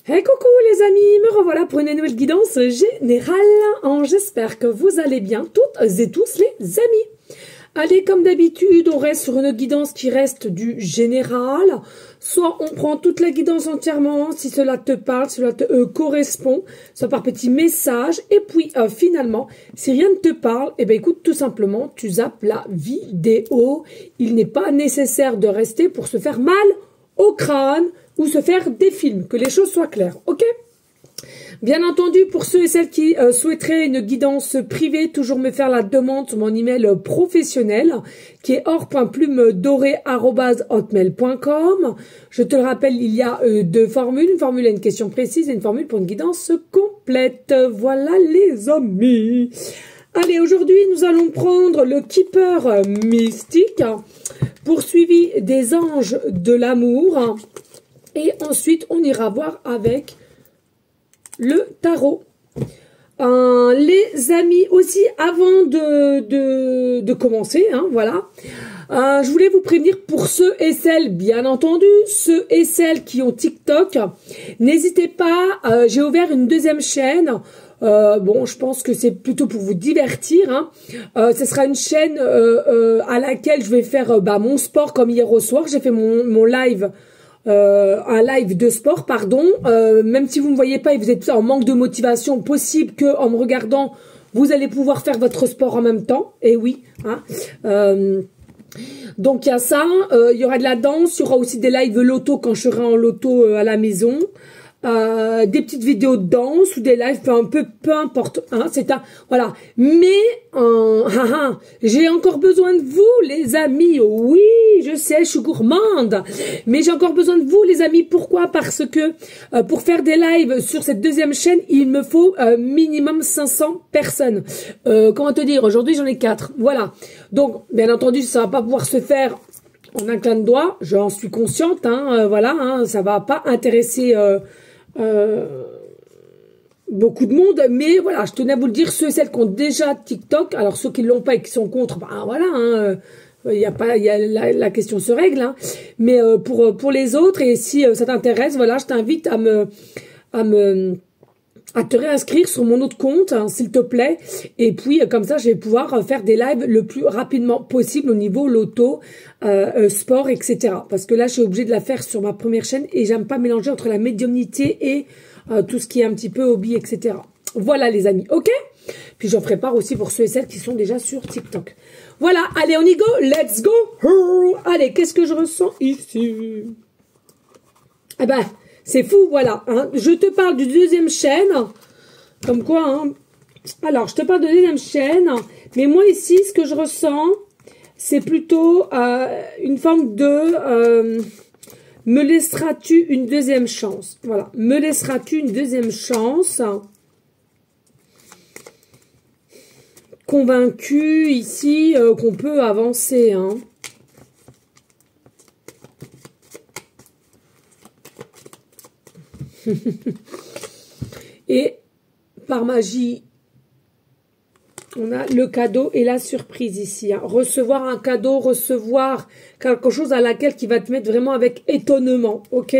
Hey coucou les amis, me revoilà pour une nouvelle guidance générale. J'espère que vous allez bien toutes et tous les amis. Allez, comme d'habitude, on reste sur une guidance qui reste du général. Soit on prend toute la guidance entièrement, si cela te parle, si cela te correspond, soit par petits messages. Et puis finalement, si rien ne te parle, eh ben écoute, tout simplement, tu zappes la vidéo. Il n'est pas nécessaire de rester pour se faire mal au crâne ou se faire des films, que les choses soient claires, ok? Bien entendu, pour ceux et celles qui souhaiteraient une guidance privée, toujours me faire la demande sur mon email professionnel, qui est or.plumedoré@hotmail.com. Je te le rappelle, il y a deux formules, une formule à une question précise et une formule pour une guidance complète. Voilà les amis. Allez, aujourd'hui, nous allons prendre le Keeper mystique, poursuivi des anges de l'amour. Et ensuite, on ira voir avec le tarot. Les amis, aussi, avant de commencer, hein, voilà, je voulais vous prévenir pour ceux et celles, bien entendu, ceux et celles qui ont TikTok, n'hésitez pas, j'ai ouvert une deuxième chaîne. Bon, je pense que c'est plutôt pour vous divertir. Hein. Ce sera une chaîne à laquelle je vais faire mon sport comme hier au soir. J'ai fait mon live. Un live de sport, pardon, même si vous ne me voyez pas et vous êtes en manque de motivation, possible que en me regardant, vous allez pouvoir faire votre sport en même temps, et oui, hein. Donc il y a ça, il y aura de la danse, il y aura aussi des lives loto quand je serai en loto à la maison, des petites vidéos de danse ou des lives, peu importe, hein, c'est un, voilà, mais j'ai encore besoin de vous les amis, oui, je sais, je suis gourmande, mais j'ai encore besoin de vous les amis, pourquoi? Parce que pour faire des lives sur cette deuxième chaîne, il me faut minimum 500 personnes, comment te dire, aujourd'hui j'en ai 4, voilà, donc bien entendu ça va pas pouvoir se faire en un clin de doigt, j'en suis consciente, hein, voilà, hein, ça va pas intéresser beaucoup de monde, mais voilà, je tenais à vous le dire, ceux et celles qui ont déjà TikTok, alors ceux qui ne l'ont pas et qui sont contre, ben voilà, hein, la question se règle, hein, mais pour les autres, et si ça t'intéresse, voilà, je t'invite à te réinscrire sur mon autre compte, hein, s'il te plaît, et puis comme ça je vais pouvoir faire des lives le plus rapidement possible au niveau loto, sport, etc. Parce que là je suis obligée de la faire sur ma première chaîne et j'aime pas mélanger entre la médiumnité et tout ce qui est un petit peu hobby, etc. Voilà les amis, ok? Puis j'en ferai part aussi pour ceux et celles qui sont déjà sur TikTok. Voilà, allez on y go, let's go. Allez, qu'est-ce que je ressens ici? Eh ben, c'est fou, voilà. Hein. Je te parle du deuxième chaîne. Comme quoi, hein. Alors, je te parle de deuxième chaîne. Mais moi, ici, ce que je ressens, c'est plutôt une forme de... me laisseras-tu une deuxième chance? Voilà. Me laisseras-tu une deuxième chance? Convaincu, ici, qu'on peut avancer, hein. Et par magie, on a le cadeau et la surprise ici. Hein. Recevoir un cadeau, recevoir quelque chose à laquelle qui va te mettre vraiment avec étonnement, ok?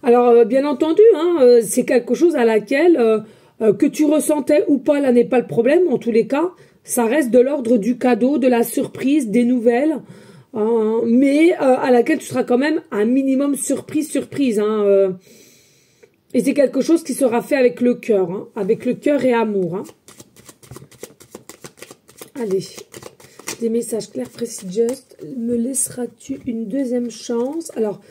Alors, bien entendu, hein, c'est quelque chose à laquelle, que tu ressentais ou pas, là n'est pas le problème. En tous les cas, ça reste de l'ordre du cadeau, de la surprise, des nouvelles. Mais à laquelle tu seras quand même un minimum surprise, hein, et c'est quelque chose qui sera fait avec le cœur, hein, avec le cœur et amour. Hein. Allez, des messages clairs, précis, just. Me laisseras-tu une deuxième chance? Alors,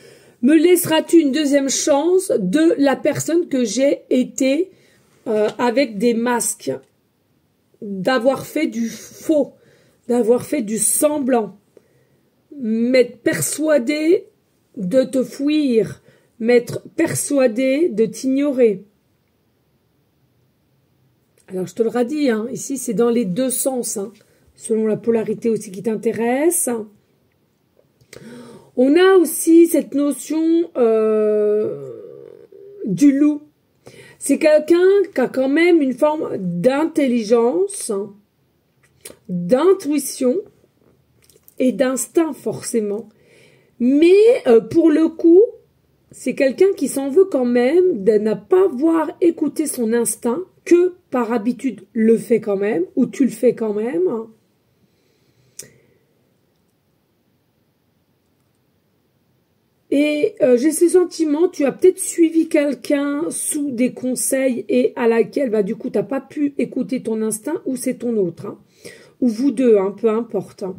me laisseras-tu une deuxième chance de la personne que j'ai été avec des masques, d'avoir fait du faux, d'avoir fait du semblant, m'être persuadé de te fuir, m'être persuadé de t'ignorer. Alors, je te le redis, hein, ici, c'est dans les deux sens, hein, selon la polarité aussi qui t'intéresse. On a aussi cette notion du loup. C'est quelqu'un qui a quand même une forme d'intelligence, d'intuition et d'instinct, forcément. Mais pour le coup, c'est quelqu'un qui s'en veut quand même de ne pas avoir écouté son instinct, que par habitude le fait quand même, ou tu le fais quand même. Et j'ai ce sentiment, tu as peut-être suivi quelqu'un sous des conseils et à laquelle, bah, du coup, tu n'as pas pu écouter ton instinct, ou c'est ton autre, hein, ou vous deux, hein, peu importe. Hein.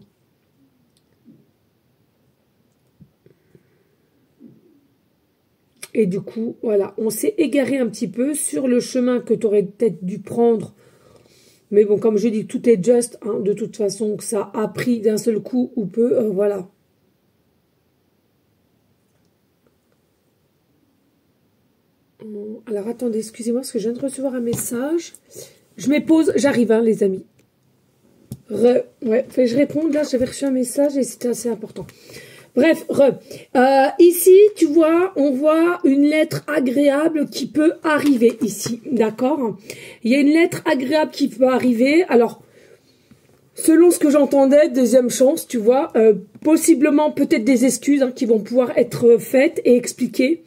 Et du coup, voilà, on s'est égaré un petit peu sur le chemin que tu aurais peut-être dû prendre. Mais bon, comme je dis, tout est juste, hein, de toute façon, que ça a pris d'un seul coup ou peu, voilà. Alors, attendez, excusez-moi, parce que je viens de recevoir un message. Je mets pause, j'arrive, hein, les amis. Ouais, je réponds, là, j'avais reçu un message et c'était assez important. Bref, ici, tu vois, on voit une lettre agréable qui peut arriver ici, d'accord? Il y a une lettre agréable qui peut arriver. Alors, selon ce que j'entendais, deuxième chance, tu vois, possiblement peut-être des excuses hein, qui vont pouvoir être faites et expliquées.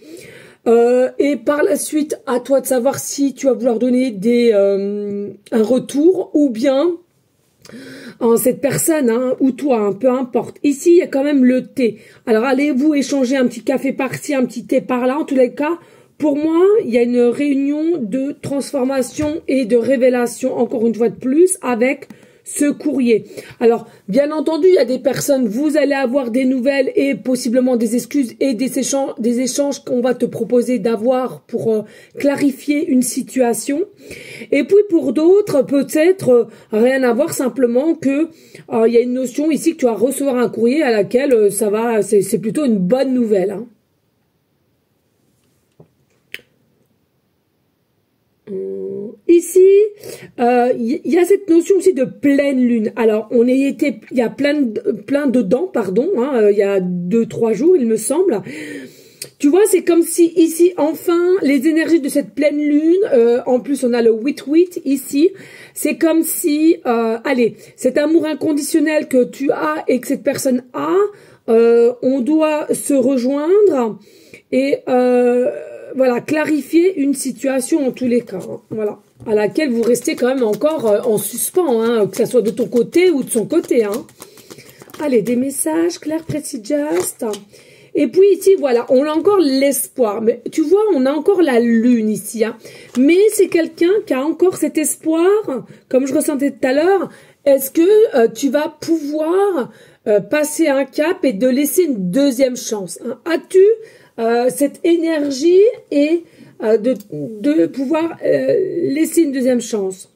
Et par la suite, à toi de savoir si tu vas vouloir donner un retour ou bien cette personne, hein, ou toi, hein, peu importe. Ici, il y a quand même le thé. Alors, allez-vous échanger un petit café par-ci, un petit thé par-là. En tous les cas, pour moi, il y a une réunion de transformation et de révélation, encore une fois de plus, avec ce courrier. Alors, bien entendu, il y a des personnes, vous allez avoir des nouvelles et possiblement des excuses et des échanges qu'on va te proposer d'avoir pour clarifier une situation. Et puis pour d'autres, peut-être rien à voir, simplement que il y a une notion ici que tu vas recevoir un courrier à laquelle ça va, c'est plutôt une bonne nouvelle. Hein. Ici, il y a cette notion aussi de pleine lune. Alors, il y a plein dedans, pardon, hein, il y a 2-3 jours, il me semble. Tu vois, c'est comme si ici, enfin, les énergies de cette pleine lune, en plus on a le 8-8 ici, c'est comme si, allez, cet amour inconditionnel que tu as et que cette personne a, on doit se rejoindre et voilà, clarifier une situation en tous les cas, hein, voilà, à laquelle vous restez quand même encore en suspens, hein, que ça soit de ton côté ou de son côté. Hein. Allez, des messages, clair, précis, just. Et puis ici, voilà, on a encore l'espoir. Mais tu vois, on a encore la lune ici. Hein. Mais c'est quelqu'un qui a encore cet espoir, comme je ressentais tout à l'heure. Est-ce que tu vas pouvoir passer un cap et de laisser une deuxième chance, hein? As-tu cette énergie et de pouvoir laisser une deuxième chance?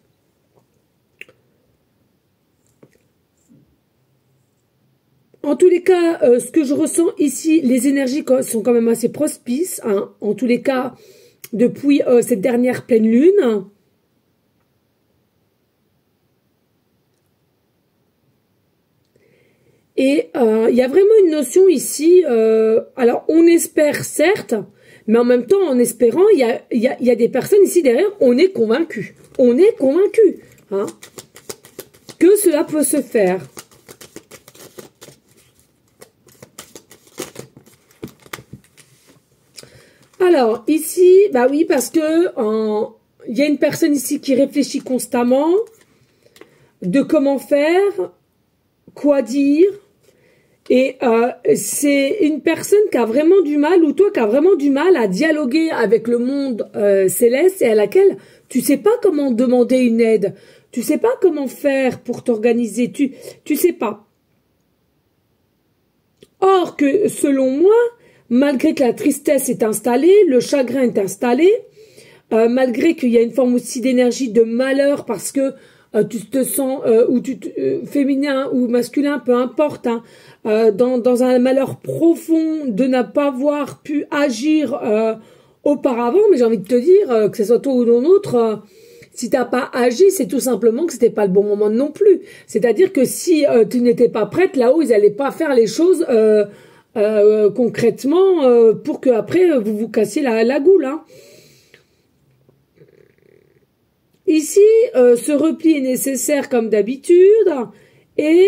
En tous les cas, ce que je ressens ici, les énergies sont quand même assez prospices, hein, en tous les cas, depuis cette dernière pleine lune. Et il y a vraiment une notion ici, alors on espère certes, mais en même temps, en espérant, il y a des personnes ici derrière, on est convaincu. On est convaincu hein, que cela peut se faire. Alors, ici, bah oui, parce que il y a une personne ici qui réfléchit constamment de comment faire, quoi dire. Et c'est une personne qui a vraiment du mal, ou toi qui a vraiment du mal à dialoguer avec le monde céleste et à laquelle tu sais pas comment demander une aide. Tu sais pas comment faire pour t'organiser. Tu sais pas. Or que, selon moi, malgré que la tristesse est installée, le chagrin est installé, malgré qu'il y a une forme aussi d'énergie de malheur parce que tu te sens, féminin ou masculin, peu importe, hein, dans un malheur profond de ne pas avoir pu agir auparavant, mais j'ai envie de te dire, que ce soit toi ou non autre, si tu n'as pas agi, c'est tout simplement que c'était pas le bon moment non plus. C'est-à-dire que si tu n'étais pas prête, là-haut, ils n'allaient pas faire les choses concrètement pour que après vous vous cassiez la goule. Hein. Ici, ce repli est nécessaire comme d'habitude et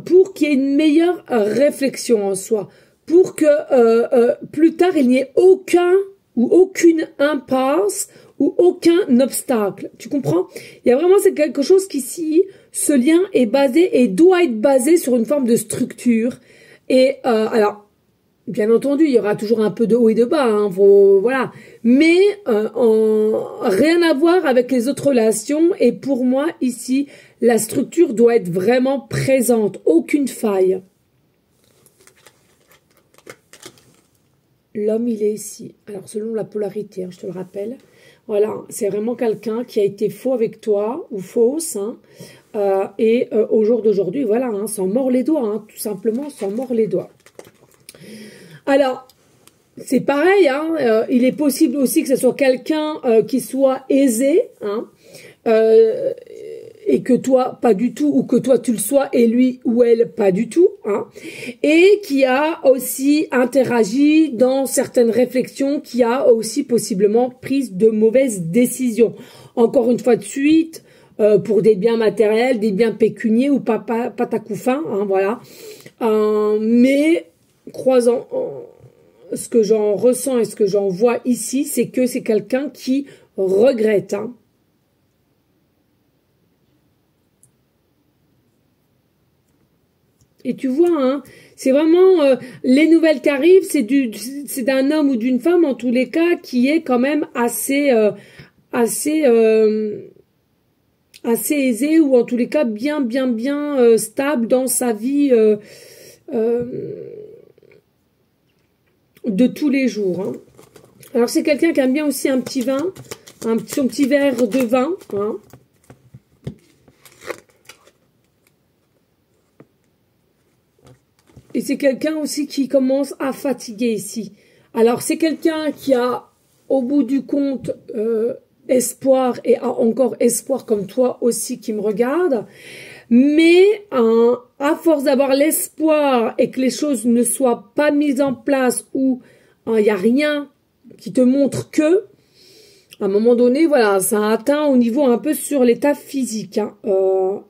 pour qu'il y ait une meilleure réflexion en soi. pour que plus tard, il n'y ait aucun ou aucune impasse ou aucun obstacle. Tu comprends? Il y a vraiment, c'est quelque chose qu'ici, ce lien est basé et doit être basé sur une forme de structure. Et alors, bien entendu, il y aura toujours un peu de haut et de bas, hein, voilà. Mais rien à voir avec les autres relations. Et pour moi, ici, la structure doit être vraiment présente, aucune faille. L'homme, il est ici. Alors, selon la polarité, hein, je te le rappelle. Voilà, c'est vraiment quelqu'un qui a été faux avec toi, ou fausse, hein, et au jour d'aujourd'hui, voilà, hein, s'en mord les doigts, hein, tout simplement, s'en mord les doigts. Alors, c'est pareil, hein, il est possible aussi que ce soit quelqu'un qui soit aisé, hein, et que toi, pas du tout, ou que toi, tu le sois, et lui ou elle, pas du tout, hein, et qui a aussi interagi dans certaines réflexions, qui a aussi possiblement pris de mauvaises décisions. Encore une fois de suite, pour des biens matériels, des biens pécuniers, ou pas ta couffin, hein, voilà. Mais, croisant ce que j'en ressens et ce que j'en vois ici, c'est que c'est quelqu'un qui regrette, hein. Et tu vois, hein, c'est vraiment les nouvelles qui arrivent, c'est d'un homme ou d'une femme en tous les cas qui est quand même assez aisé, ou en tous les cas bien stable dans sa vie de tous les jours, hein. Alors c'est quelqu'un qui aime bien aussi un petit vin, son petit verre de vin, hein. Et c'est quelqu'un aussi qui commence à fatiguer ici. Alors, c'est quelqu'un qui a, au bout du compte, espoir, et a encore espoir comme toi aussi qui me regarde. Mais, à force d'avoir l'espoir et que les choses ne soient pas mises en place, ou il n'y a rien qui te montre que, à un moment donné, voilà, ça atteint au niveau un peu sur l'état physique, hein.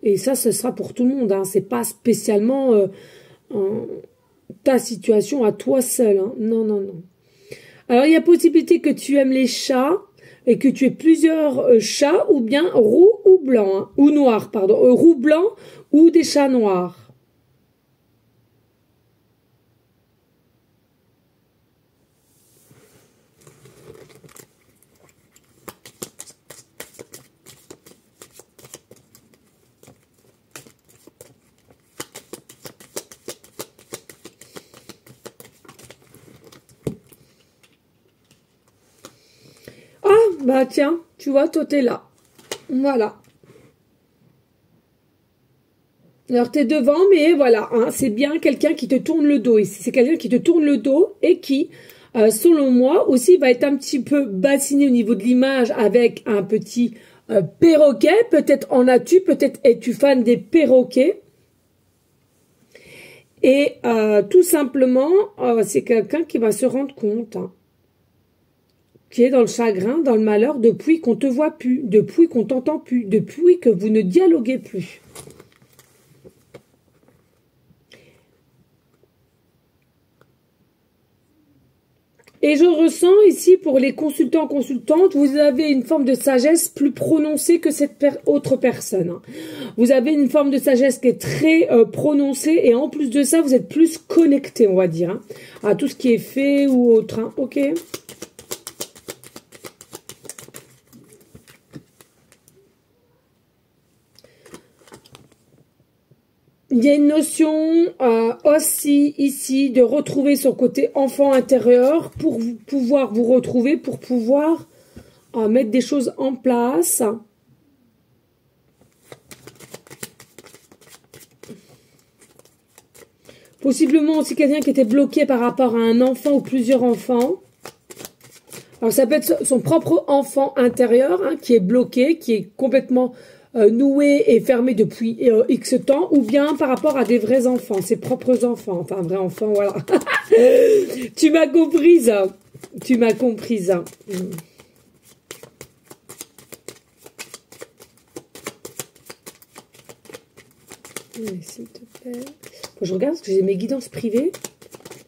Et ça, ce sera pour tout le monde, hein. C'est pas spécialement ta situation à toi seul, hein. Non. Alors, il y a possibilité que tu aimes les chats et que tu aies plusieurs chats, ou bien roux ou blanc, hein, ou noir, pardon, roux blanc ou des chats noirs. Bah tiens, tu vois, toi t'es là. Voilà. Alors t'es devant, mais voilà, hein, c'est bien quelqu'un qui te tourne le dos. C'est quelqu'un qui te tourne le dos et qui, selon moi, aussi va être un petit peu bassiné au niveau de l'image avec un petit perroquet. Peut-être en as-tu, peut-être es-tu fan des perroquets. Et tout simplement, c'est quelqu'un qui va se rendre compte, hein, qui est dans le chagrin, dans le malheur, depuis qu'on te voit plus, depuis qu'on t'entend plus, depuis que vous ne dialoguez plus. Et je ressens ici, pour les consultants, consultantes, vous avez une forme de sagesse plus prononcée que cette autre personne, hein. Vous avez une forme de sagesse qui est très prononcée, et en plus de ça, vous êtes plus connecté, on va dire, hein, à tout ce qui est fait ou autre, hein. Ok ? Il y a une notion aussi ici de retrouver son côté enfant intérieur pour pouvoir vous retrouver, pour pouvoir mettre des choses en place. Possiblement aussi quelqu'un qui était bloqué par rapport à un enfant ou plusieurs enfants. Alors ça peut être son propre enfant intérieur, hein, qui est bloqué, qui est complètement noué et fermé depuis X temps, ou bien par rapport à des vrais enfants, ses propres enfants, enfin vrais enfants, voilà. Tu m'as comprise, tu m'as comprise. S'il te plaît. Bon, je regarde parce que j'ai mes guidances privées.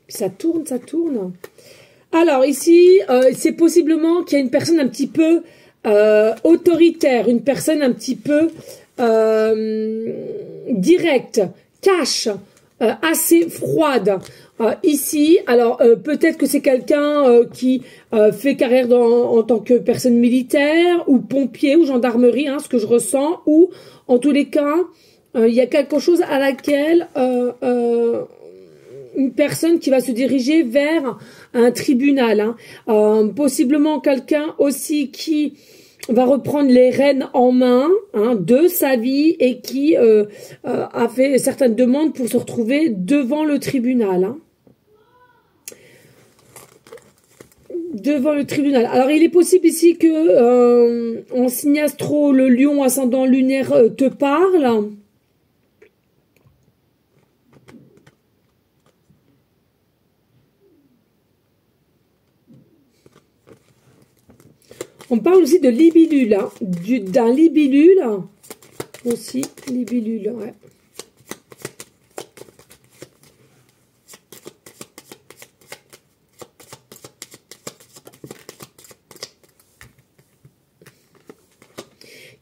Ça tourne, ça tourne. Alors ici, c'est possiblement qu'il y a une personne un petit peu autoritaire, une personne un petit peu directe, cash, assez froide. Ici, alors peut-être que c'est quelqu'un qui fait carrière en tant que personne militaire ou pompier ou gendarmerie, hein, ce que je ressens, ou en tous les cas, il y a quelque chose à laquelle une personne qui va se diriger vers un tribunal, hein. Possiblement quelqu'un aussi qui va reprendre les rênes en main, hein, de sa vie et qui a fait certaines demandes pour se retrouver devant le tribunal, hein. Devant le tribunal. Alors, il est possible ici que en signe astro, le lion ascendant lunaire te parle. On parle aussi de libellule, hein, d'un libellule, aussi, libellule, ouais.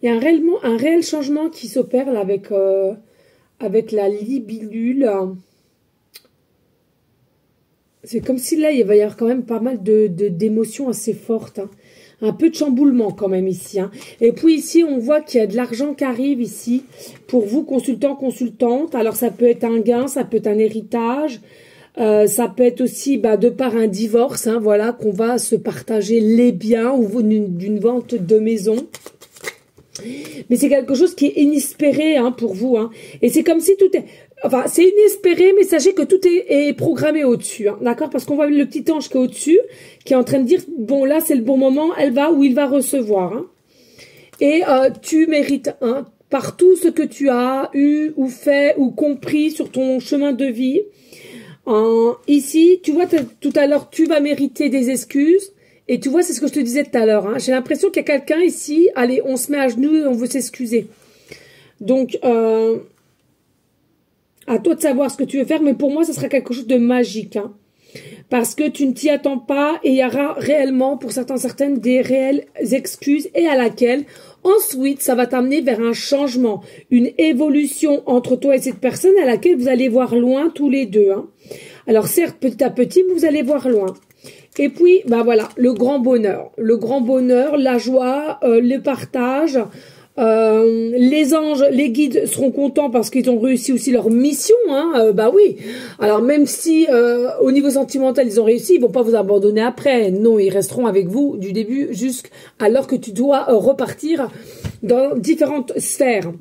Il y a un réel changement qui s'opère là avec la libellule. C'est comme si là, il va y avoir quand même pas mal d'émotions assez fortes, hein. Un peu de chamboulement quand même ici, hein. Et puis ici, on voit qu'il y a de l'argent qui arrive ici pour vous, consultants, consultantes. Alors, ça peut être un gain, ça peut être un héritage. Ça peut être aussi de par un divorce, hein, voilà, qu'on va se partager les biens ou d'une vente de maison. Mais c'est quelque chose qui est inespéré, hein, pour vous, hein. Et c'est comme si tout est... Enfin, c'est inespéré, mais sachez que tout est programmé au-dessus, hein, d'accord? Parce qu'on voit le petit ange qui est au-dessus, qui est en train de dire, bon, là, c'est le bon moment, elle va ou il va recevoir, hein. Et tu mérites, hein, par tout ce que tu as eu ou fait ou compris sur ton chemin de vie. Ici, tu vois, tout à l'heure, tu vas mériter des excuses. Et tu vois, c'est ce que je te disais tout à l'heure, hein. J'ai l'impression qu'il y a quelqu'un ici, allez, on se met à genoux et on veut s'excuser. Donc, à toi de savoir ce que tu veux faire, mais pour moi, ce sera quelque chose de magique, hein. Parce que tu ne t'y attends pas et il y aura réellement, pour certaines, des réelles excuses et à laquelle, ensuite, ça va t'amener vers un changement, une évolution entre toi et cette personne à laquelle vous allez voir loin tous les deux, hein. Alors, certes, petit à petit, vous allez voir loin. Et puis, voilà, le grand bonheur, la joie, le partage. Les anges, les guides seront contents parce qu'ils ont réussi aussi leur mission, hein, oui. Alors même si au niveau sentimental ils ont réussi, ils vont pas vous abandonner après. Non, ils resteront avec vous du début jusqu'alors que tu dois repartir dans différentes sphères.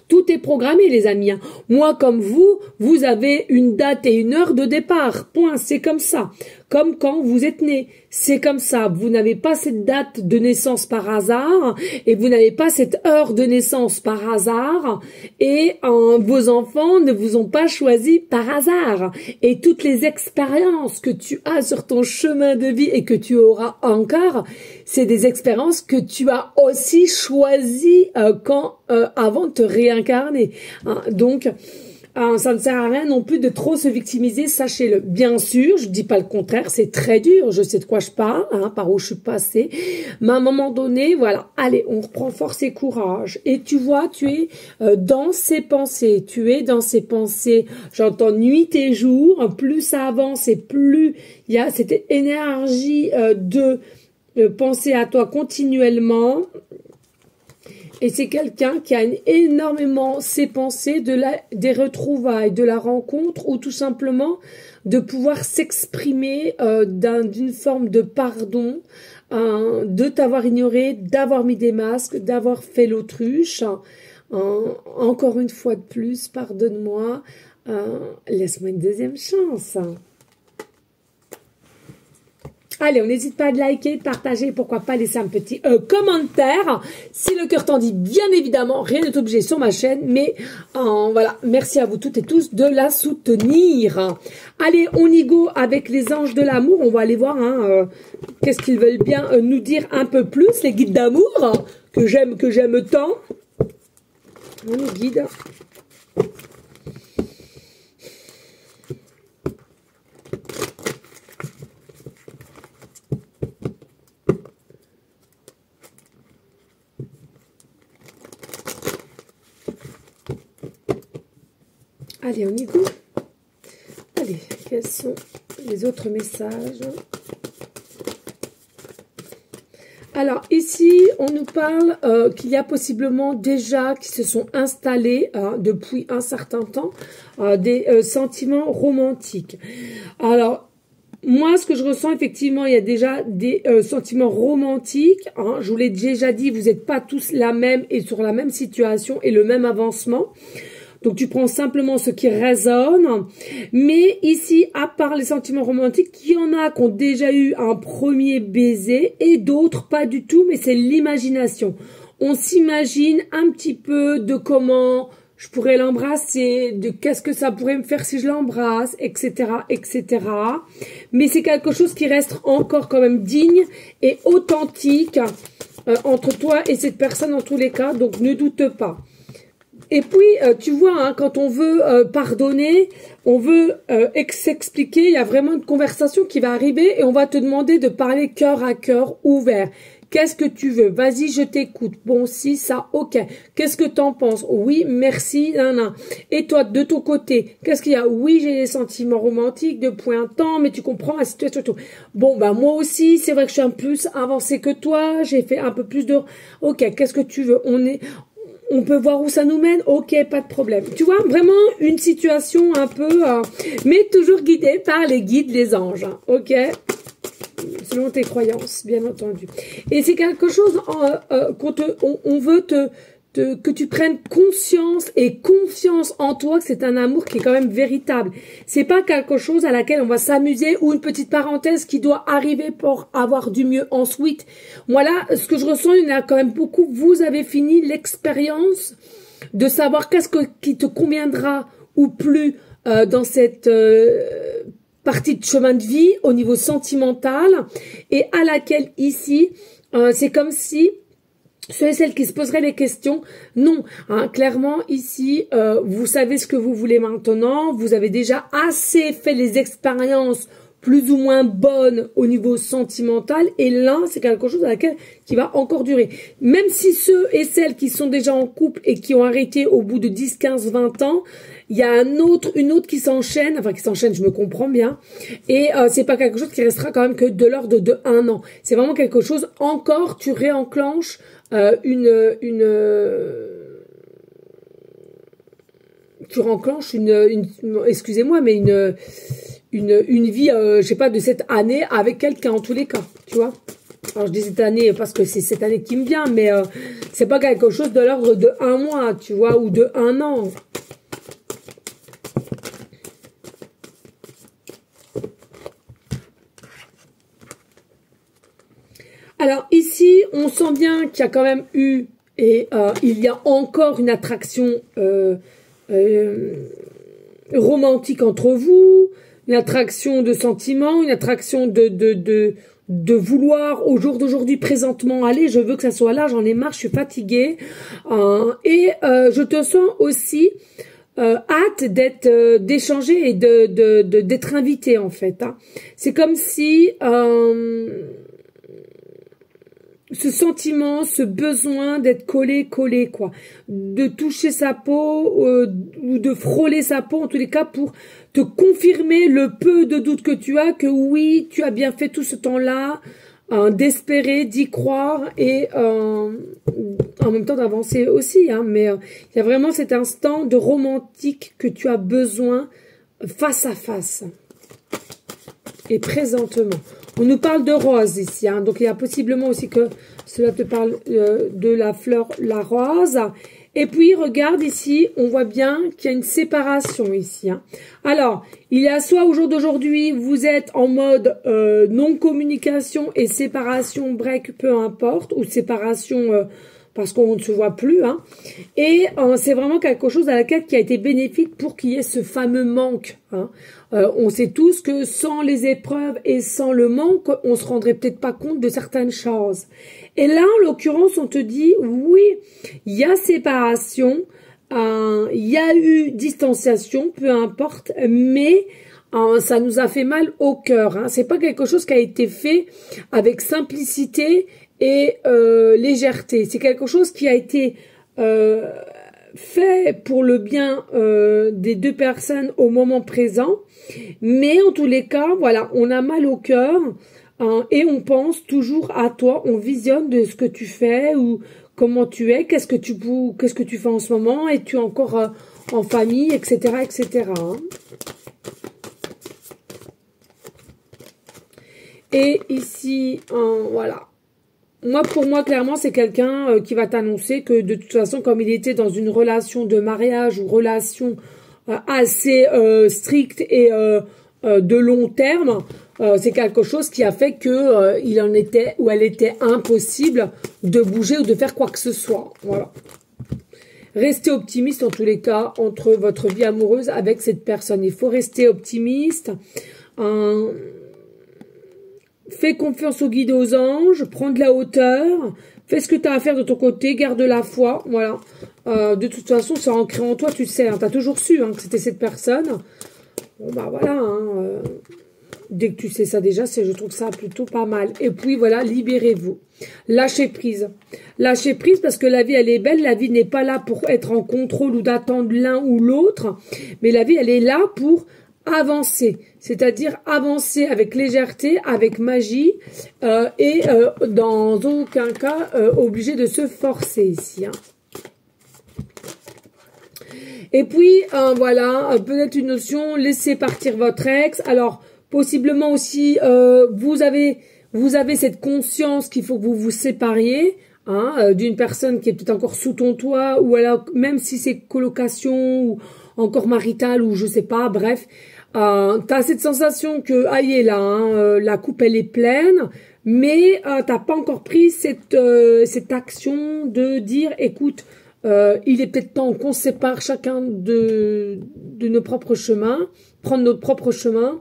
Tout est programmé, les amis, hein. Moi, comme vous avez une date et une heure de départ. Point. C'est comme ça. Comme quand vous êtes né. C'est comme ça. Vous n'avez pas cette date de naissance par hasard et vous n'avez pas cette heure de naissance par hasard et vos enfants ne vous ont pas choisi par hasard. Et toutes les expériences que tu as sur ton chemin de vie et que tu auras encore, c'est des expériences que tu as aussi choisies avant de te réincarner, hein. Donc, ça ne sert à rien non plus de trop se victimiser, sachez-le. Bien sûr, je dis pas le contraire, c'est très dur, je sais de quoi je parle, hein, par où je suis passée. Mais à un moment donné, voilà, allez, on reprend force et courage. Et tu vois, tu es dans ces pensées, j'entends nuit et jour, plus ça avance et plus il y a cette énergie de penser à toi continuellement. Et c'est quelqu'un qui a énormément ses pensées des retrouvailles, de la rencontre ou tout simplement de pouvoir s'exprimer d'une forme de pardon, de t'avoir ignoré, d'avoir mis des masques, d'avoir fait l'autruche. Encore une fois de plus, pardonne-moi, laisse-moi une deuxième chance. Allez, on n'hésite pas à liker, de partager, pourquoi pas laisser un petit commentaire. Si le cœur t'en dit, bien évidemment, rien n'est obligé sur ma chaîne, mais voilà, merci à vous toutes et tous de la soutenir. Allez, on y go avec les anges de l'amour. On va aller voir qu'est-ce qu'ils veulent bien nous dire un peu plus, les guides d'amour, que j'aime tant. On nous guide. Allez, on y go. Allez, quels sont les autres messages? Alors, ici, on nous parle qu'il y a possiblement déjà qui se sont installés depuis un certain temps des sentiments romantiques. Alors, moi, ce que je ressens, effectivement, il y a déjà des sentiments romantiques. Hein, je vous l'ai déjà dit, vous n'êtes pas tous la même et sur la même situation et le même avancement. Donc, tu prends simplement ce qui résonne. Mais ici, à part les sentiments romantiques, il y en a qui ont déjà eu un premier baiser et d'autres pas du tout, mais c'est l'imagination. On s'imagine un petit peu de comment je pourrais l'embrasser, de qu'est-ce que ça pourrait me faire si je l'embrasse, etc., etc. Mais c'est quelque chose qui reste encore quand même digne et authentique entre toi et cette personne en tous les cas, donc ne doute pas. Et puis, tu vois, hein, quand on veut pardonner, on veut s'expliquer, il y a vraiment une conversation qui va arriver et on va te demander de parler cœur à cœur, ouvert. Qu'est-ce que tu veux? Vas-y, je t'écoute. Bon, si, ça, ok. Qu'est-ce que t'en penses? Oui, merci, nan. Et toi, de ton côté, qu'est-ce qu'il y a? Oui, j'ai des sentiments romantiques depuis un temps, mais tu comprends la situation. Bon, bah moi aussi, c'est vrai que je suis un peu plus avancée que toi. J'ai fait un peu plus de... Ok, qu'est-ce que tu veux? On peut voir où ça nous mène. Ok, pas de problème. Tu vois, vraiment une situation un peu... mais toujours guidée par les guides, les anges. Hein, ok, selon tes croyances, bien entendu. Et c'est quelque chose on veut que tu prennes conscience et confiance en toi, que c'est un amour qui est quand même véritable. C'est pas quelque chose à laquelle on va s'amuser ou une petite parenthèse qui doit arriver pour avoir du mieux ensuite. Moi là, ce que je ressens, il y en a quand même beaucoup. Vous avez fini l'expérience de savoir qu'est-ce qui te conviendra ou plus dans cette... partie de chemin de vie au niveau sentimental et à laquelle ici, c'est comme si ceux et celles qui se poseraient les questions, non, hein, clairement ici, vous savez ce que vous voulez maintenant, vous avez déjà assez fait les expériences plus ou moins bonnes au niveau sentimental et là, c'est quelque chose qui va encore durer. Même si ceux et celles qui sont déjà en couple et qui ont arrêté au bout de 10, 15, 20 ans, il y a une autre qui s'enchaîne, je me comprends bien, et c'est pas quelque chose qui restera quand même que de l'ordre de 1 an. C'est vraiment quelque chose, encore, tu réenclenches excusez-moi, mais une vie, je sais pas, de cette année avec quelqu'un, en tous les cas, tu vois. Alors, je dis cette année parce que c'est cette année qui me vient, mais c'est pas quelque chose de l'ordre de 1 mois, tu vois, ou de 1 an. Alors, ici, on sent bien qu'il y a quand même eu, et il y a encore une attraction romantique entre vous, une attraction de sentiments, une attraction de vouloir au jour d'aujourd'hui présentement aller, je veux que ça soit là, j'en ai marre, je suis fatiguée. Et je te sens aussi hâte d'échanger et d'être invité en fait. Hein. C'est comme si ce sentiment, ce besoin d'être collé, quoi, de toucher sa peau ou de frôler sa peau en tous les cas pour te confirmer le peu de doute que tu as, que oui, tu as bien fait tout ce temps-là, d'espérer, d'y croire et en même temps d'avancer aussi, hein, mais il y a vraiment cet instant de romantique que tu as besoin face à face et présentement. On nous parle de rose ici, hein, donc il y a possiblement aussi que cela te parle de la fleur, la rose. Et puis, regarde ici, on voit bien qu'il y a une séparation ici. Hein. Alors, il y a soit au jour d'aujourd'hui, vous êtes en mode non-communication et séparation, break, peu importe, ou séparation parce qu'on ne se voit plus. Hein. Et c'est vraiment quelque chose à laquelle qui a été bénéfique pour qu'il y ait ce fameux manque. Hein. On sait tous que sans les épreuves et sans le manque, on se rendrait peut-être pas compte de certaines choses. Et là, en l'occurrence, on te dit, oui, il y a séparation, il y a eu distanciation, peu importe, mais ça nous a fait mal au cœur. Hein. C'est pas quelque chose qui a été fait avec simplicité et légèreté. C'est quelque chose qui a été fait pour le bien des deux personnes au moment présent. Mais en tous les cas, voilà, on a mal au cœur hein, et on pense toujours à toi. On visionne de ce que tu fais ou comment tu es, qu'est-ce que tu fais en ce moment, es-tu encore en famille, etc., etc. Hein. Et ici, voilà. Moi, pour moi, clairement, c'est quelqu'un qui va t'annoncer que de toute façon, comme il était dans une relation de mariage ou relation assez stricte et de long terme, c'est quelque chose qui a fait que il en était ou elle était impossible de bouger ou de faire quoi que ce soit. Voilà. Restez optimiste en tous les cas entre votre vie amoureuse avec cette personne. Il faut rester optimiste. Fais confiance aux guides et aux anges, prends de la hauteur, fais ce que tu as à faire de ton côté, garde la foi, voilà. De toute façon, c'est ancré en toi, tu sais, hein, tu as toujours su hein, que c'était cette personne. Bon, bah voilà, hein, dès que tu sais ça déjà, je trouve ça plutôt pas mal. Et puis voilà, libérez-vous. Lâchez prise. Lâchez prise parce que la vie, elle est belle. La vie n'est pas là pour être en contrôle ou d'attendre l'un ou l'autre. Mais la vie, elle est là pour avancer, c'est-à-dire avancer avec légèreté, avec magie et dans aucun cas obligé de se forcer ici. Hein. Et puis voilà, peut-être une notion, laissez partir votre ex. Alors possiblement aussi vous avez cette conscience qu'il faut que vous vous sépariez hein, d'une personne qui est peut-être encore sous ton toit ou alors même si c'est colocation ou encore marital ou je sais pas, bref. T'as cette sensation que, aïe là, hein, la coupe elle est pleine, mais t'as pas encore pris cette action de dire, écoute, il est peut-être temps qu'on se sépare chacun de nos propres chemins, prendre notre propre chemin,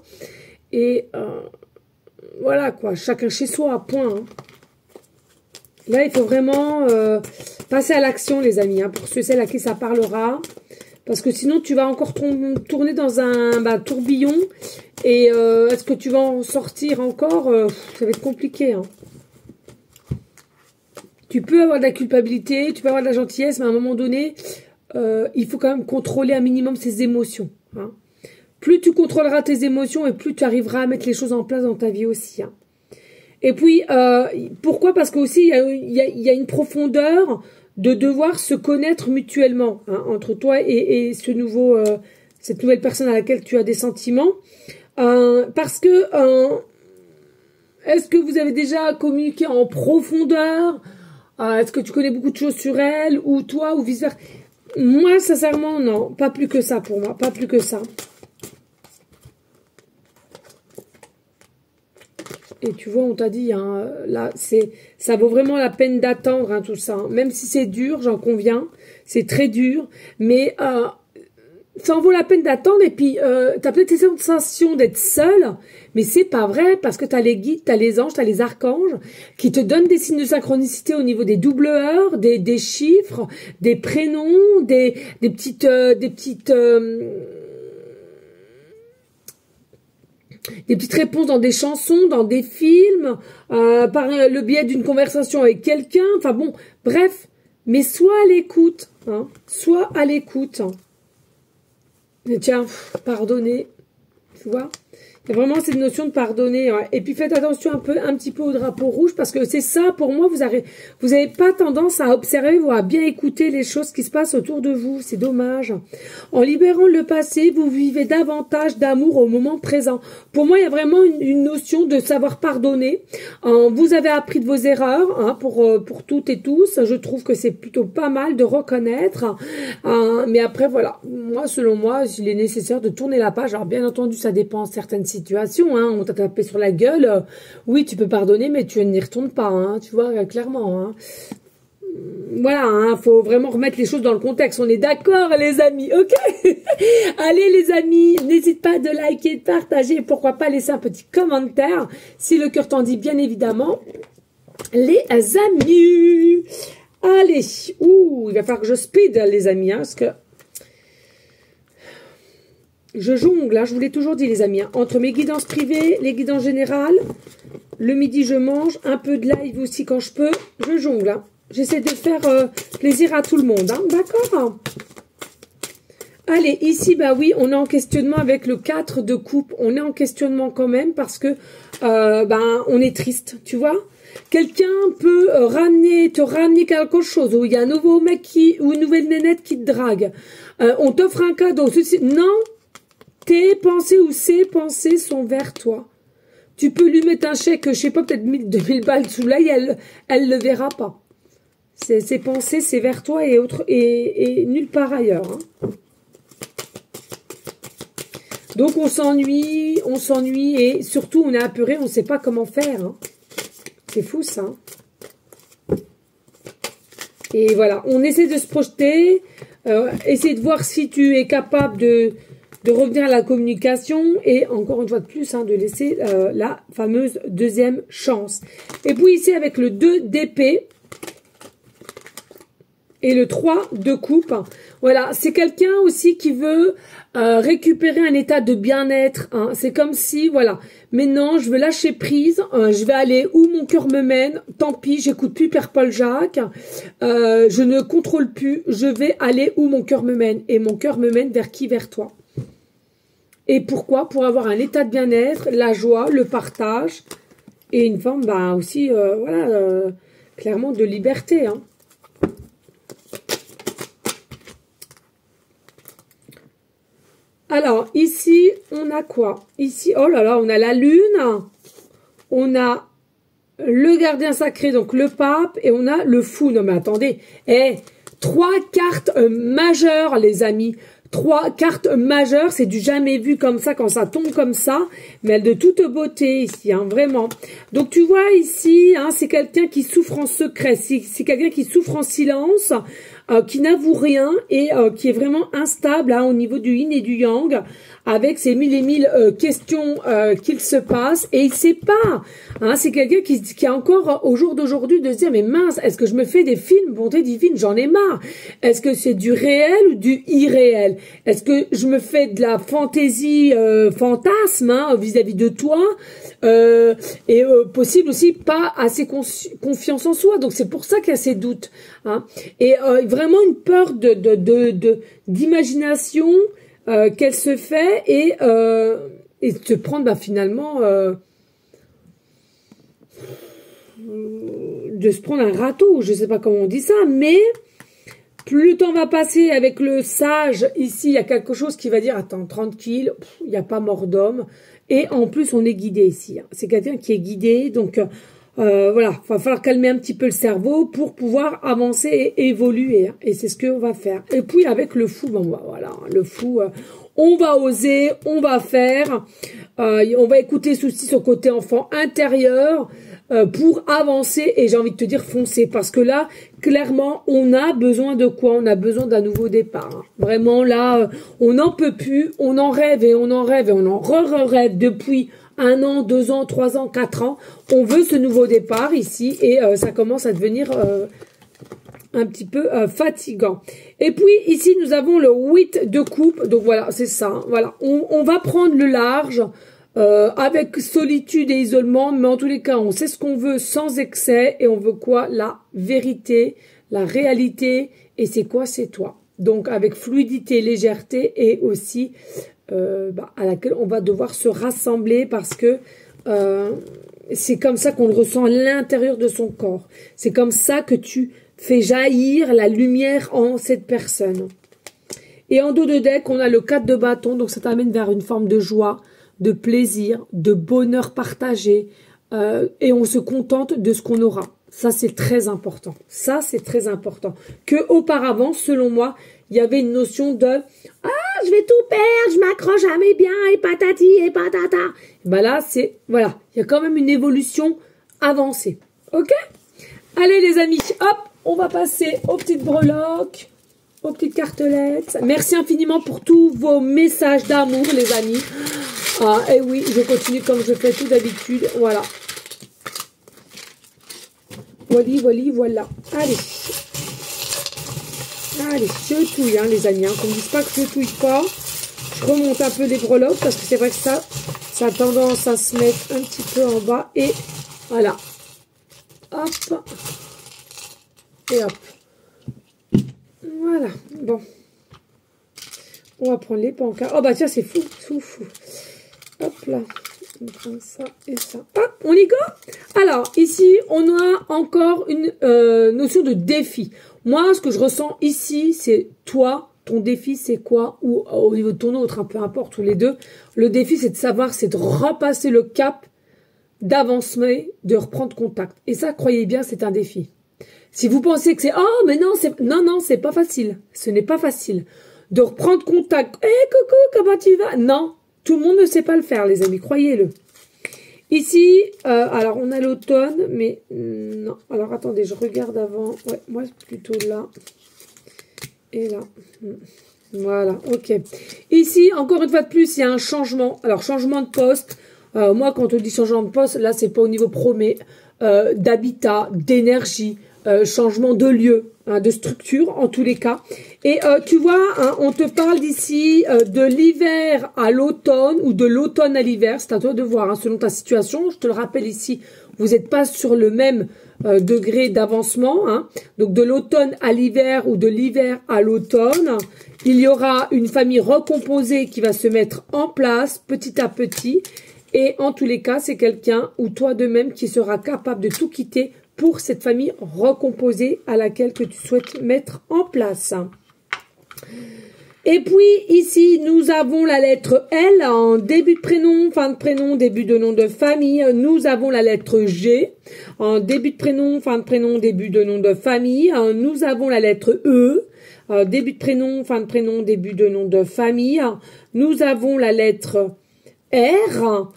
et voilà quoi, chacun chez soi, point. Hein. Là, il faut vraiment passer à l'action, les amis, hein, pour ceux à qui ça parlera. Parce que sinon, tu vas encore tourner dans un tourbillon. Et est-ce que tu vas en sortir encore ça va être compliqué. Hein. Tu peux avoir de la culpabilité, tu peux avoir de la gentillesse, mais à un moment donné, il faut quand même contrôler un minimum ses émotions. Hein. Plus tu contrôleras tes émotions et plus tu arriveras à mettre les choses en place dans ta vie aussi. Hein. Et puis, pourquoi? Parce qu'aussi, il y a une profondeur de devoir se connaître mutuellement hein, entre toi et cette nouvelle personne à laquelle tu as des sentiments. Parce que, est-ce que vous avez déjà communiqué en profondeur? Est-ce que tu connais beaucoup de choses sur elle ou toi ou vice-versa? Moi, sincèrement, non. Pas plus que ça pour moi. Pas plus que ça. Et tu vois, on t'a dit, hein, là, ça vaut vraiment la peine d'attendre hein, tout ça. Hein. Même si c'est dur, j'en conviens, c'est très dur, mais ça en vaut la peine d'attendre. Et puis, t'as peut-être cette sensation d'être seule, mais c'est pas vrai parce que t'as les guides, t'as les anges, t'as les archanges qui te donnent des signes de synchronicité au niveau des double heures, des chiffres, des prénoms, des petites réponses dans des chansons, dans des films, par le biais d'une conversation avec quelqu'un. Enfin bon, bref. Mais sois à l'écoute. Hein, sois à l'écoute. Et tiens, pardonner. Tu vois, il y a vraiment cette notion de pardonner. Ouais. Et puis faites attention un petit peu au drapeau rouge parce que c'est ça, pour moi, vous avez pas tendance à observer ou à bien écouter les choses qui se passent autour de vous. C'est dommage. En libérant le passé, vous vivez davantage d'amour au moment présent. Pour moi, il y a vraiment une notion de savoir pardonner. Vous avez appris de vos erreurs hein, pour toutes et tous. Je trouve que c'est plutôt pas mal de reconnaître. Mais après, voilà. Moi, selon moi, il est nécessaire de tourner la page. Alors, bien entendu, ça dépend de certaines situation, hein, on t'a tapé sur la gueule, oui, tu peux pardonner, mais tu n'y retournes pas, hein, tu vois, clairement. Hein. Voilà, hein, faut vraiment remettre les choses dans le contexte. On est d'accord, les amis, ok. Allez, les amis, n'hésite pas de liker, de partager, pourquoi pas laisser un petit commentaire, si le cœur t'en dit, bien évidemment. Les amis, allez, il va falloir que je speed, les amis, hein, parce que je jongle, hein, je vous l'ai toujours dit les amis, hein, entre mes guidances privées, les guidances générales, le midi je mange, un peu de live aussi quand je peux, je jongle. Hein. J'essaie de faire plaisir à tout le monde, hein. D'accord. Allez, ici, bah oui, on est en questionnement avec le 4 de coupe. On est en questionnement quand même parce que, on est triste, tu vois. Quelqu'un peut te ramener quelque chose, où il y a un nouveau mec ou une nouvelle nénette qui te drague. On t'offre un cadeau. Non, tes pensées ou ses pensées sont vers toi. Tu peux lui mettre un chèque, je sais pas, peut-être 2000 balles sous l'œil, elle le verra pas. Ses pensées, c'est vers toi et nulle part ailleurs, hein. Donc on s'ennuie et surtout on est apeuré, on ne sait pas comment faire, hein. C'est fou ça. Et voilà, on essaie de se projeter, essayer de voir si tu es capable de revenir à la communication et encore une fois de plus, hein, de laisser la fameuse deuxième chance. Et puis ici avec le 2 d'épée et le 3 de coupe, voilà, c'est quelqu'un aussi qui veut récupérer un état de bien-être, hein. C'est comme si, voilà, maintenant je veux lâcher prise, je vais aller où mon cœur me mène, tant pis, j'écoute plus Père Paul Jacques, je ne contrôle plus, je vais aller où mon cœur me mène, et mon cœur me mène vers qui? Vers toi. Et pourquoi? Pour avoir un état de bien-être, la joie, le partage, et une forme, bah aussi, voilà, clairement de liberté, hein. Alors, ici, on a quoi? Ici, oh là là, on a la lune, on a le gardien sacré, donc le pape, et on a le fou. Non mais attendez, 3 cartes majeures, les amis. 3 cartes majeures, c'est du jamais vu comme ça, quand ça tombe comme ça, mais de toute beauté ici, hein, vraiment. Donc tu vois ici, hein, c'est quelqu'un qui souffre en secret, c'est quelqu'un qui souffre en silence, qui n'avoue rien et qui est vraiment instable, hein, au niveau du yin et du yang, avec ces 1000 et 1000 questions qu'il se passe, et il sait pas, hein, c'est quelqu'un qui a encore au jour d'aujourd'hui de se dire, mais mince, est-ce que je me fais des films, bonté divine, j'en ai marre, est-ce que c'est du réel ou du irréel, est-ce que je me fais de la fantaisie, fantasme, hein, vis-à-vis de toi, et possible aussi pas assez confiance en soi, donc c'est pour ça qu'il y a ces doutes, hein, et vraiment une peur d'imagination, qu'elle se fait et se prendre finalement de se prendre un râteau, je sais pas comment on dit ça, mais plus le temps va passer avec le sage, ici il y a quelque chose qui va dire attends, tranquille, il n'y a pas mort d'homme, et en plus on est guidé ici, hein. C'est quelqu'un qui est guidé, donc voilà, il va falloir calmer un petit peu le cerveau pour pouvoir avancer et évoluer, hein. Et c'est ce qu'on va faire. Et puis avec le fou, bon voilà, le fou, on va oser, on va faire, on va écouter aussi son côté enfant intérieur pour avancer, et j'ai envie de te dire foncer, parce que là, clairement, on a besoin de quoi? On a besoin d'un nouveau départ, hein. Vraiment là, on n'en peut plus, on en rêve et on en rêve et on en rêve depuis 1 an, 2 ans, 3 ans, 4 ans. On veut ce nouveau départ ici et ça commence à devenir un petit peu fatigant. Et puis ici, nous avons le 8 de coupe. Donc voilà, c'est ça, hein. Voilà, on va prendre le large avec solitude et isolement. Mais en tous les cas, on sait ce qu'on veut sans excès. Et on veut quoi? La vérité, la réalité. Et c'est quoi? C'est toi. Donc avec fluidité, légèreté et aussi... à laquelle on va devoir se rassembler parce que c'est comme ça qu'on le ressent à l'intérieur de son corps. C'est comme ça que tu fais jaillir la lumière en cette personne. Et en dos de deck, on a le 4 de bâton, donc ça t'amène vers une forme de joie, de plaisir, de bonheur partagé, et on se contente de ce qu'on aura. Ça, c'est très important. Ça, c'est très important. Que auparavant, selon moi, il y avait une notion de « Ah, je vais tout perdre, je m'accroche à mes biens, et patati, et patata. » Ben là, c'est... Voilà, il y a quand même une évolution avancée. OK? Allez, les amis, hop, on va passer aux petites breloques, aux petites cartelettes. Merci infiniment pour tous vos messages d'amour, les amis. Ah, et oui, je continue comme je fais tout d'habitude. Voilà. Voilà. Allez. Allez, je touille, hein, les amis. Hein, qu'on ne dise pas que je touille pas. Je remonte un peu les breloques parce que c'est vrai que ça a tendance à se mettre un petit peu en bas. Et voilà. Hop. Et hop. Voilà. Bon. On va prendre les pancartes. Oh, bah tiens, c'est fou. Fou, fou. Hop là. On prend ça et ça. Hop, on y go. Alors, ici, on a encore une notion de défi. Moi, ce que je ressens ici, c'est toi. Ton défi, c'est quoi? Ou au niveau de ton autre, hein, peu importe, ou les deux. Le défi, c'est de savoir, c'est de repasser le cap, d'avancer, de reprendre contact. Et ça, croyez bien, c'est un défi. Si vous pensez que c'est, oh, mais non, non, c'est pas facile. Ce n'est pas facile. De reprendre contact. Hé, coucou, comment tu vas? Non. Tout le monde ne sait pas le faire, les amis, croyez-le. Ici, alors on a l'automne, mais non. Alors attendez, je regarde avant. Ouais, moi plutôt là. Et là. Voilà, ok. Ici, encore une fois de plus, il y a un changement. Alors, changement de poste. Moi, quand on dit changement de poste, là, c'est pas au niveau pro, mais d'habitat, d'énergie, changement de lieu, hein, de structure, en tous les cas. Et tu vois, hein, on te parle d'ici de l'hiver à l'automne ou de l'automne à l'hiver. C'est à toi de voir, hein, selon ta situation. Je te le rappelle ici, vous n'êtes pas sur le même degré d'avancement. Hein. Donc, de l'automne à l'hiver ou de l'hiver à l'automne, il y aura une famille recomposée qui va se mettre en place petit à petit. Et en tous les cas, c'est quelqu'un ou toi de même qui sera capable de tout quitter pour cette famille recomposée à laquelle que tu souhaites mettre en place. Et puis ici, nous avons la lettre L en début de prénom, fin de prénom, début de nom de famille. Nous avons la lettre G en début de prénom, fin de prénom, début de nom de famille. Nous avons la lettre E, début de prénom, fin de prénom, début de nom de famille. Nous avons la lettre R,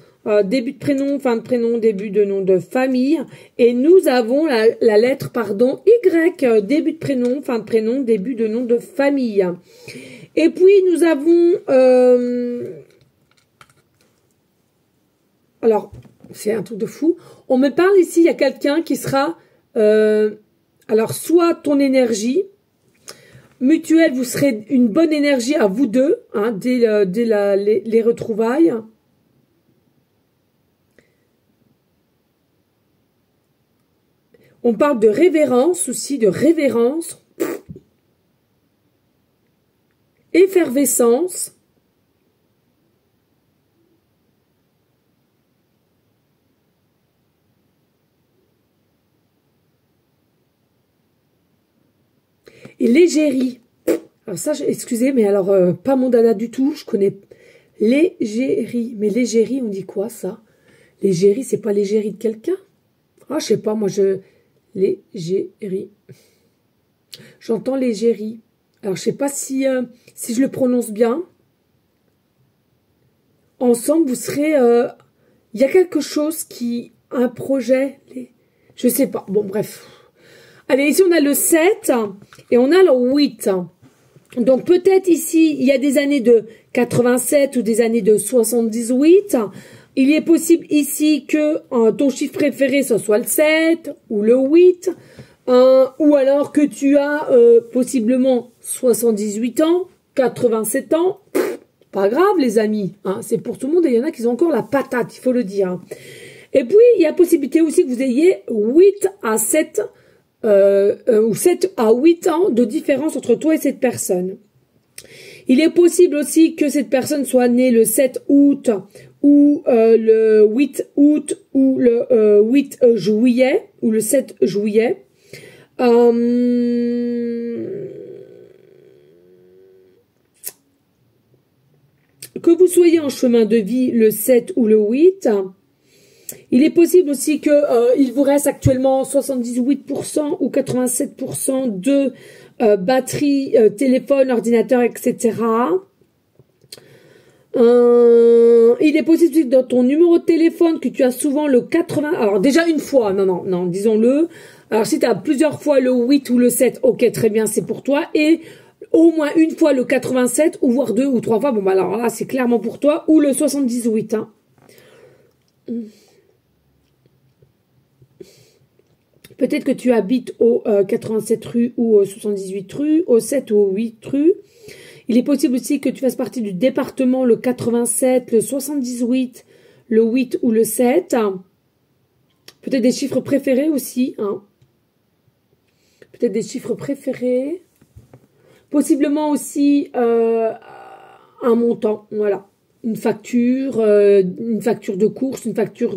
début de prénom, fin de prénom, début de nom de famille. Et nous avons la lettre, pardon, Y, début de prénom, fin de prénom, début de nom de famille. Et puis, nous avons... alors, c'est un truc de fou. On me parle ici, il y a quelqu'un qui sera... alors, soit ton énergie mutuelle, vous serez une bonne énergie à vous deux, hein, dès les retrouvailles. On parle de révérence aussi, de révérence. Effervescence. Et l'égérie. Alors ça, excusez, mais alors, pas mon dada du tout, je connais l'égérie. Mais l'égérie, on dit quoi ça? L'égérie, c'est pas l'égérie de quelqu'un? Ah, je sais pas, moi l'égérie. J'entends l'égérie. Alors, je sais pas si je le prononce bien. Ensemble, vous serez... il y a quelque chose qui... Un projet... Je sais pas. Bon, bref. Allez, ici, on a le 7 et on a le 8. Donc, peut-être ici, il y a des années de 87 ou des années de 78. Il est possible ici que ton chiffre préféré, ce soit le 7 ou le 8. Ou alors que tu as possiblement 78 ans, 87 ans. Pas grave, les amis. Hein, c'est pour tout le monde et il y en a qui ont encore la patate, il faut le dire. Hein. Et puis, il y a possibilité aussi que vous ayez 8 à 7 ou 7 à 8 ans de différence entre toi et cette personne. Il est possible aussi que cette personne soit née le 7 août ou le 8 août ou le 8 juillet ou le 7 juillet. Que vous soyez en chemin de vie le 7 ou le 8, il est possible aussi que il vous reste actuellement 78% ou 87% de batterie, téléphone, ordinateur, etc. Il est possible que dans ton numéro de téléphone que tu as souvent le 80... Alors déjà une fois, non, disons-le. Alors si tu as plusieurs fois le 8 ou le 7, ok, très bien, c'est pour toi. Et au moins une fois le 87, ou voire 2 ou 3 fois, bon bah alors là c'est clairement pour toi. Ou le 78. Hein. Peut-être que tu habites au 87 rue ou au 78 rue, au 7 ou au 8 rue. Il est possible aussi que tu fasses partie du département le 87, le 78, le 8 ou le 7. Peut-être des chiffres préférés aussi. Hein. Peut-être des chiffres préférés. Possiblement aussi un montant, voilà. Une facture de course, une facture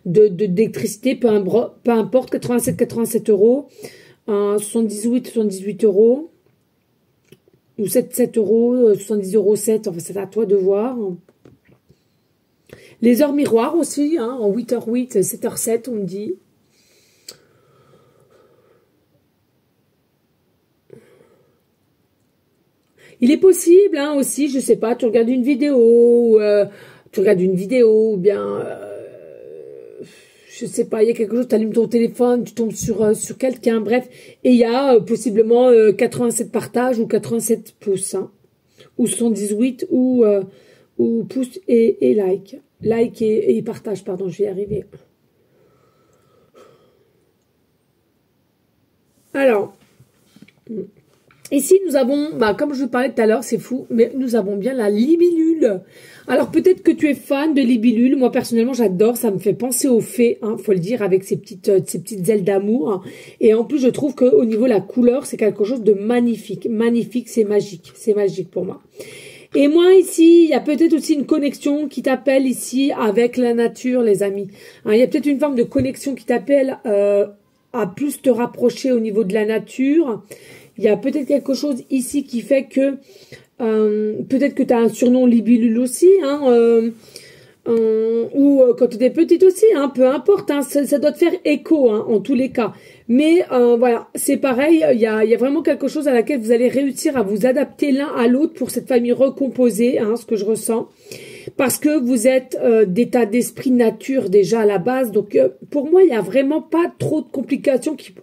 d'électricité, peu importe, 87 euros, 78 euros, ou 7 euros, 70 euros 7, enfin c'est à toi de voir. Les heures miroirs aussi, hein, en 8h8, 7h7, on me dit. Il est possible, hein, aussi, je sais pas, tu regardes une vidéo, ou bien, je sais pas, il y a quelque chose, tu allumes ton téléphone, tu tombes sur quelqu'un, bref, et il y a possiblement 87 partages ou 87 pouces, hein, ou 118 ou pouces et like et partage, pardon, je vais y arriver. Alors, ici, nous avons, comme je vous parlais tout à l'heure, c'est fou, mais nous avons bien la libellule. Alors, peut-être que tu es fan de libellule. Moi, personnellement, j'adore. Ça me fait penser aux fées, hein, faut le dire, avec ces petites ailes d'amour. Hein. Et en plus, je trouve qu'au niveau de la couleur, c'est quelque chose de magnifique. Magnifique, c'est magique. C'est magique pour moi. Et moi, ici, il y a peut-être aussi une connexion qui t'appelle ici avec la nature, les amis. Hein, il y a peut-être une forme de connexion qui t'appelle à plus te rapprocher au niveau de la nature. Il y a peut-être quelque chose ici qui fait que peut-être que tu as un surnom libellule aussi, hein, ou quand tu étais petite aussi, hein, peu importe, hein, ça doit te faire écho, hein, en tous les cas. Mais voilà, c'est pareil, il y a vraiment quelque chose à laquelle vous allez réussir à vous adapter l'un à l'autre pour cette famille recomposée, hein, ce que je ressens. Parce que vous êtes d'état d'esprit nature déjà à la base. Donc pour moi, il n'y a vraiment pas trop de complications qui...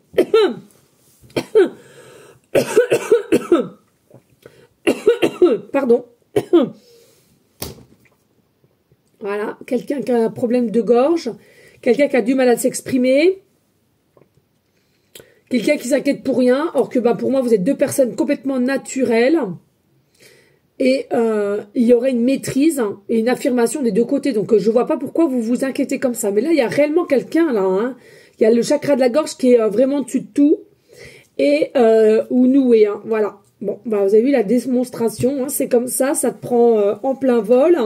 Pardon. Voilà, quelqu'un qui a un problème de gorge, quelqu'un qui a du mal à s'exprimer, quelqu'un qui s'inquiète pour rien, or que pour moi, vous êtes deux personnes complètement naturelles. Et il y aurait une maîtrise et une affirmation des deux côtés. Donc je vois pas pourquoi vous vous inquiétez comme ça. Mais là, il y a réellement quelqu'un là. Hein. Il y a le chakra de la gorge qui est vraiment dessus de tout. Et ou noué. Hein. Voilà. Bon, vous avez vu la démonstration. Hein. C'est comme ça. Ça te prend en plein vol.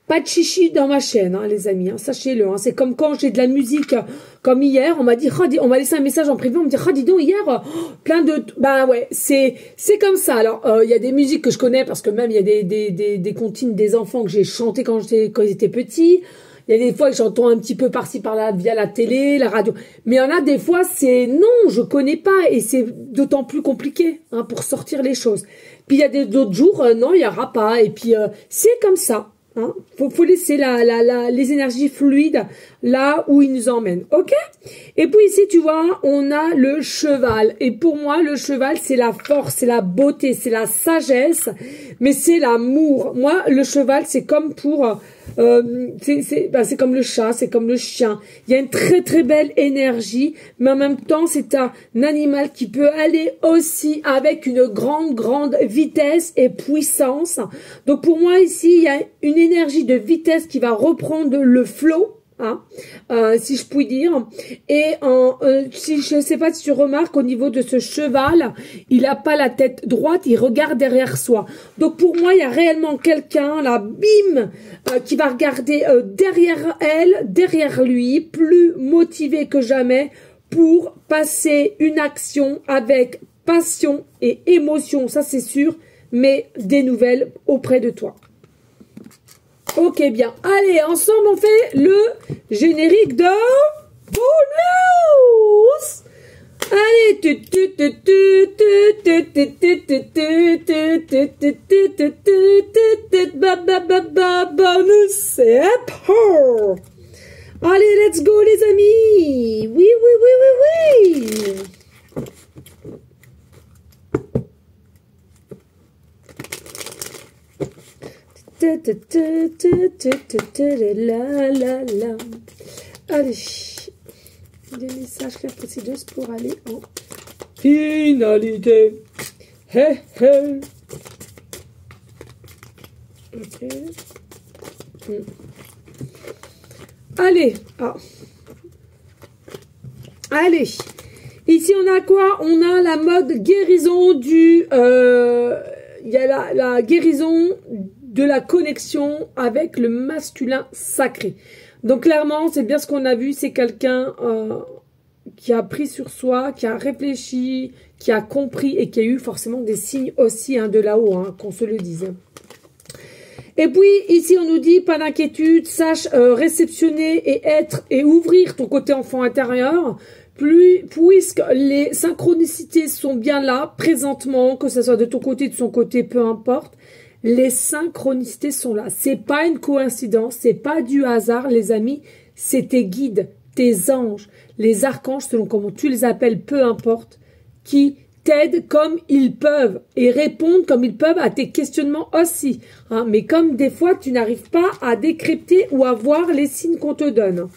Pas de chichi dans ma chaîne, hein, les amis. Hein, sachez-le. Hein. C'est comme quand j'ai de la musique, comme hier, on m'a dit, on m'a laissé un message en privé, on me dit, dis donc hier, plein de, ouais, c'est comme ça. Alors, il y a des musiques que je connais parce que même il y a des comptines des enfants que j'ai chanté quand ils étaient petits. Il y a des fois que j'entends un petit peu par-ci par-là via la télé, la radio. Mais il y en a des fois, c'est non, je connais pas et c'est d'autant plus compliqué, hein, pour sortir les choses. Puis il y a d'autres jours, non, il y aura pas. Et puis c'est comme ça. Hein, faut laisser les énergies fluides là où ils nous emmènent, ok? Et puis ici, tu vois, on a le cheval. Et pour moi, le cheval, c'est la force, c'est la beauté, c'est la sagesse, mais c'est l'amour. Moi, le cheval, c'est comme pour... c'est comme le chat, c'est comme le chien. Il y a une très très belle énergie, mais en même temps, c'est un animal qui peut aller aussi avec une grande vitesse et puissance. Donc pour moi, ici, il y a une énergie de vitesse qui va reprendre le flot. Hein, si je puis dire. Et si je ne sais pas si tu remarques au niveau de ce cheval, il n'a pas la tête droite, il regarde derrière soi. Donc pour moi, il y a réellement quelqu'un là, bim, qui va regarder derrière elle, derrière lui, plus motivé que jamais pour passer une action avec passion et émotion, ça c'est sûr, mais des nouvelles auprès de toi. Ok, bien. Allez, ensemble, on fait le générique de bonus. Allez, bonus. Allez, let's go, les amis. Oui. Allez, des messages clairs précieux pour aller en finalité. Hey. Ok. Allez. Allez. Ici, on a quoi? On a la mode guérison du... Il y a la guérison de la connexion avec le masculin sacré. Donc clairement, c'est bien ce qu'on a vu, c'est quelqu'un qui a pris sur soi, qui a réfléchi, qui a compris et qui a eu forcément des signes aussi de là-haut, qu'on se le dise. Et puis ici on nous dit pas d'inquiétude, sache réceptionner et être et ouvrir ton côté enfant intérieur, puisque les synchronicités sont bien là présentement, que ce soit de ton côté, de son côté, peu importe. Les synchronicités sont là. C'est pas une coïncidence, c'est pas du hasard, les amis. C'est tes guides, tes anges, les archanges, selon comment tu les appelles, peu importe, qui t'aident comme ils peuvent et répondent comme ils peuvent à tes questionnements aussi. Mais comme des fois, tu n'arrives pas à décrypter ou à voir les signes qu'on te donne.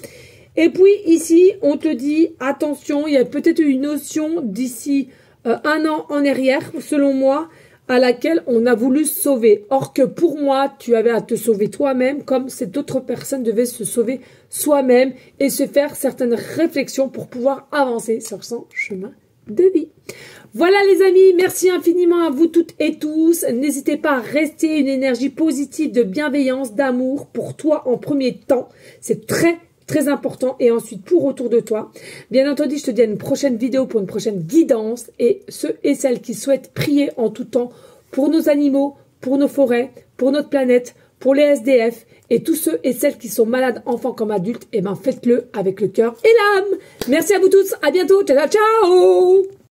Et puis ici, on te dit, attention, il y a peut-être une notion d'ici 1 an en arrière, selon moi, à laquelle on a voulu sauver. Or que pour moi, tu avais à te sauver toi-même, comme cette autre personne devait se sauver soi-même et se faire certaines réflexions pour pouvoir avancer sur son chemin de vie. Voilà les amis, merci infiniment à vous toutes et tous. N'hésitez pas à rester une énergie positive de bienveillance, d'amour pour toi en premier temps. C'est très important, et ensuite pour autour de toi. Bien entendu, je te dis à une prochaine vidéo pour une prochaine guidance, et ceux et celles qui souhaitent prier en tout temps pour nos animaux, pour nos forêts, pour notre planète, pour les SDF, et tous ceux et celles qui sont malades, enfants comme adultes, et faites-le avec le cœur et l'âme. Merci à vous tous, à bientôt, ciao ciao.